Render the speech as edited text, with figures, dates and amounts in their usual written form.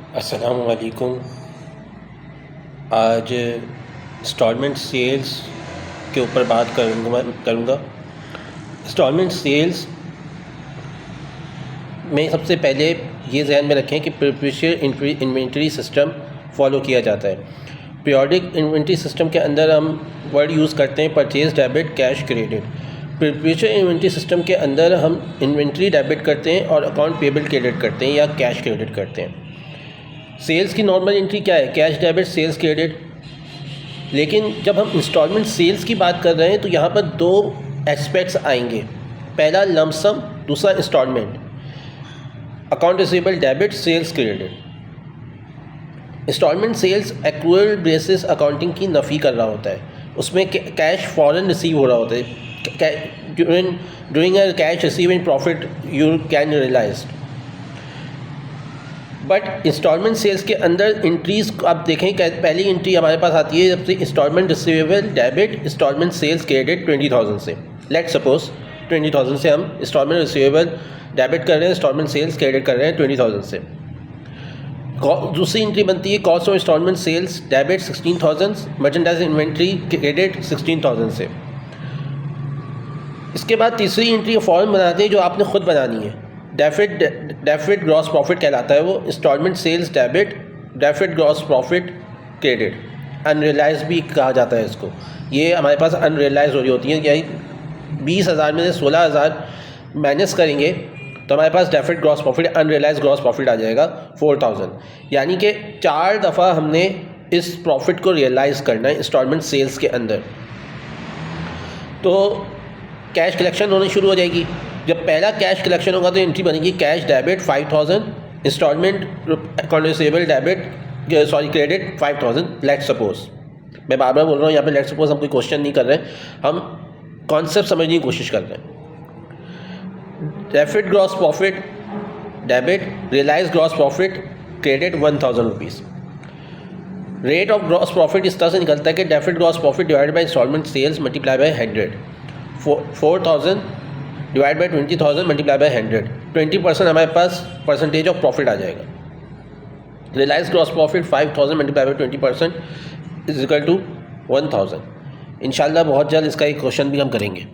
अस्सलामु अलैकुम। आज इंस्टॉलमेंट सेल्स के ऊपर बात करूँगा। इंस्टॉलमेंट सेल्स में सबसे पहले ये ध्यान में रखें कि प्रीपेड इन्वेंटरी सिस्टम फॉलो किया जाता है। पीरियोडिक इन्वेंटरी सिस्टम के अंदर हम वर्ड यूज़ करते हैं purchase debit, cash credit. Prepaid inventory system के अंदर हम इन्वेंटरी डेबिट करते हैं और अकाउंट पेबल क्रेडिट करते हैं या कैश क्रेडिट करते हैं। सेल्स की नॉर्मल एंट्री क्या है? Cash debit, sales credit. लेकिन जब हम इंस्टॉलमेंट सेल्स की बात कर रहे हैं तो यहाँ पर दो एस्पेक्ट्स आएंगे। पहला लमसम, दूसरा installment. Account receivable debit, sales credit. Installment sales accrual basis accounting की नफ़ी कर रहा होता है। उसमें कैश फ़ौरन रिसीव हो रहा होता है। During a cash receive in profit you can realise. But installment sales के अंदर एंट्रीज आप देखें, पहली एंट्री हमारे पास आती है जब से installment receivable debit, installment sales credit 20,000 से। लेट्स सपोज 20,000 से हम इंस्टॉलमेंट रिसीवेबल डेबिट कर रहे हैं, इंस्टॉलमेंट सेल्स क्रेडिट कर रहे हैं 20,000 से। दूसरी एंट्री बनती है cost of installment sales debit 16,000, merchandise inventory credit 16,000 से। इसके बाद तीसरी एंट्री फॉर्म बनाते हैं जो आपने खुद बनानी है। डेफिड ग्रॉस प्रॉफिट कहलाता है वो। Installment sales debit, deferred gross profit credit, unrealise भी कहा जाता है इसको। ये हमारे पास अनरियलाइज हो रही होती है, यानी 20,000 में से 16,000 माइनस करेंगे तो हमारे पास deferred gross profit, unrealised gross profit आ जाएगा 4,000। यानी कि 4 दफ़ा हमने इस प्रॉफिट को रियलाइज़ करना है इंस्टॉलमेंट सेल्स के अंदर। तो कैश कलेक्शन होनी शुरू हो जाएगी। जब पहला कैश कलेक्शन होगा तो एंट्री बनेगी cash debit 5,000, installment account receivable debit credit 5,000। Let's suppose, मैं बार बार बोल रहा हूँ यहाँ पे लेट्स सपोज, हम कोई क्वेश्चन नहीं कर रहे हैं, हम कॉन्सेप्ट समझने की कोशिश कर रहे हैं। Deferred gross profit debit, realise gross profit credit 1,000 rupees. Rate of gross profit इस तरह से निकलता है कि deferred gross profit divided by installment sales multiply by 100। 4,000 divide by 20,000 multiply by 100। 20% हमारे पास परसेंटेज ऑफ प्रॉफिट आ जाएगा। Realise gross profit 5,000 multiply by 20% is equal to 1,000। इंशाल्लाह बहुत जल्द इसका एक क्वेश्चन भी हम करेंगे।